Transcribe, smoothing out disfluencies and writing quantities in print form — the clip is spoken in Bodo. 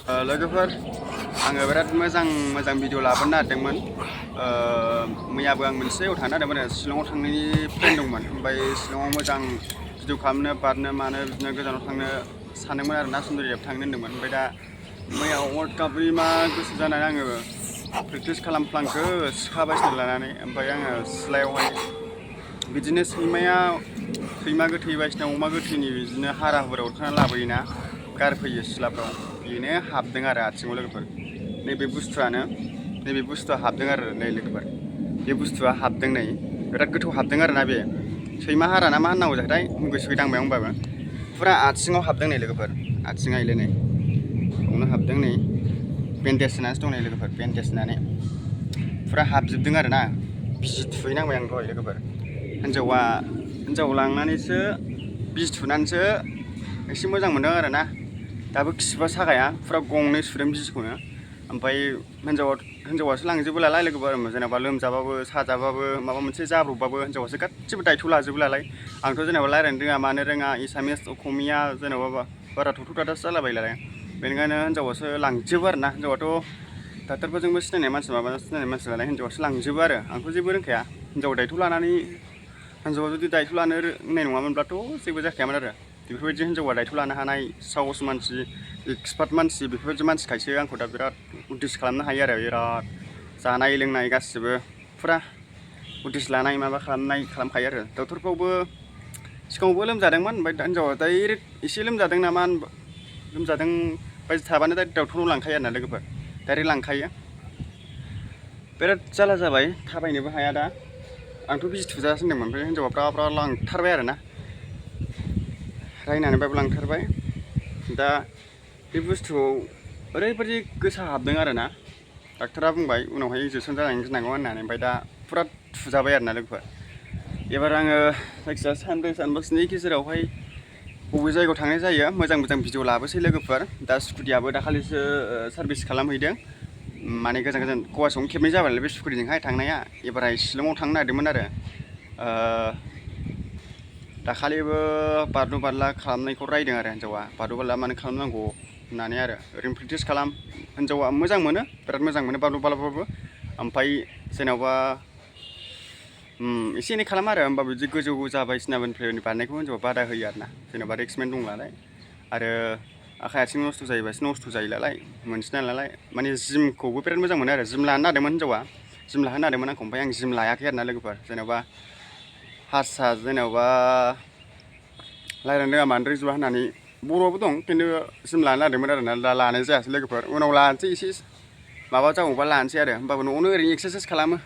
लोगोफोर आङो बिराद मोजां भिडिअ लाबोनो नागिरदोंमोन मैयाबो आं मोनसेयाव थांनो नागिरदोंमोन शिलंआव थांनायनि प्लेन दंमोन ओमफ्राय शिलंआव मोजां भिडिअ खालामनो बारनो मानो बिदिनो गोजानाव थांनो सानदोंमोन आरो ना सुन्दुरियाव थांनो होनदोंमोन ओमफ्राय दा मैया वर्ल्ड कापनि मा गोसो जानानै आङो प्रेक्टिस खालामफ्लांखो सिखा बायसिना लानानै ओमफ्राय आङो सिथ्लायावहाय बिदिनो सैमा गोथै बायदिसिना अमा गोथैनि बिदिनो हाराफोराव अरखाना लाबोयोना गारफैयो सिथ्लाफ्राव बेनो हाबदों आरो आथिङाव लोगोफोर नैबे बुस्थुआ हाबदों आरो नै लोगोफोर बे बुस्थुआ हाबदों नै बिराद गोथौ हाबदों आरो ना बे सैमा हारा ना मा होननांगौ जाखोथाय गोसो दांबाय होनबाबो फुरा आथिङाव हाबदों नै लोगोफोर आथिङा इले नै बेयावनो हाबदों नै बेन्डेज होनानैसो दं नै लोगोफोर बेन्डेज होनानै फुरा हाबजोबदों आरो ना बिजि थुहैनांबाय आं दहाय लोगोफोर हिन्जाव लांनानैसो बिजि थुनानैसो एसे मोजां मोनदों आरो ना दाबो खिबा सागाया फुरा गंनै सुदों बिजिखौनो ओमफ्राय हिन्जावासो लांजोबो नालाय लोगोफोर जेनेबा लोमजाबाबो साजाबाबो माबा मोनसे जाब्रबबाबो हिन्जावासो गासिबो दायथ' लाजोबो नालाय आंथ' जेनेबा रायज्लायनो रोङा मानो रोङा एसामिस असमिया जेनेबा बारा थथ' थाथासो जालाबायो नालाय बेनिखायनो हिन्जावासो लांजोबो आरो ना हिन्जावाथ' डाक्टारफोरजोंबो सिनायनाय मानसि नालाय हिन्जावासो लांजोबो आरो आंथ' जेबो रोंखाया हिन्जावा दायथ' लानानै हिन्जावा जुदि दायथ' लानो रोंनाय नङामोनब्लाथ' जेबो जाखायामोन आरो बेफोरबायदि हिन्जावा दायथ' लानो हानाय साहस मानसि एक्सपार्ट मानसि बेफोरबायदि मानसिखायसो आंखौ दा बिराद उदिस खालामनो हायो आरो बिराद जानाय लोंनाय गासिबो फुरा उदिस लानाय माबा खालामखायो आरो डक्टरफ्रावबो सिगाङावबो लोमजादोंमोन ओमफ्राय हिन्जावा डाइरेक्ट एसे लोमजादों नामा लोमजादों बायदि थाबानो दा डक्टरनाव लांखायो आरो ना लोगोफोर डाइरेक्ट लांखायो बिराद जारला जाबाय थाबायनोबो हाया दा आंथ' बिजि थुजासो होनदोंमोन ओमफ्राय हिन्जावा ब्रा लांथारबाय आरो ना रायनानैबाबो लांथारबाय दा बे बुस्थुआव ओरैबायदि गोसा हाबदों आरो ना डाक्टारा बुंबाय उनावहाय इन्जेकसन जानायनि गिनांगौ होननानै ओमफ्राय दा फुरा थुजाबाय आरो ना लोगोफोर एबार आङो जायखिजाया सानब्रै सानबासोनि गेजेरावहाय बबे जायगायाव थांनाय जायो मोजां भिडिअ लाबोसै लोगोफोर दा स्कुटियाबो दाखालिसो सार्भिस खालामहैदों माने गोजान गवासआवनो खेबनै जाबाय नालाय बे स्कुटिजोंहाय थांनाया एबारहाय शिलंआव थांनो नागिरदोंमोन आरो दाखालिबो बारलु बारला खालामनायखौ रायदों आरो हिन्जावा बारलु बारला मानो खालामनांगौ होननानै आरो ओरैनो प्रेक्टिस खालाम हिन्जावा मोजां मोनो बिराद मोजां मोनो बारलु बारलाबाबो ओमफ्राय जेनेबा एसे एनै खालामो आरो होमबाबो बिदि गोजौ जा बायदिसिनाफोरनि बारनायखौ हिन्जावा बादा होयो आरो ना जेनेबा रिक्समेन्ट दं नालाय आरो आखाइ आथिं नस्थ' जायोबासो नस्थ' जायो नालाय मोनथिनाय नालाय माने जिमखौबो बिराद मोजां मोनो आरो जिम लानो नागिरदोंमोन हिन्जावा जिम लाहोनो नागिरदोंमोन आंखौ ओमफ्राय आं जिम लायाखै आरो ना लोगोफोर जेनेबा हारसा जेनेबा रायज्लायनो रोङा मानो रोंजोबा होननानै बर'आवबो दं खिन्थु जिम लानो नागिरदोंमोन आरो ना दा लानाय जायासै लोगोफोर उनाव लानोसै एसे माबा जाबावबा लानोसै आरो होमबाबो न'आवनो ओरैनो एक्सारसाइस खालामो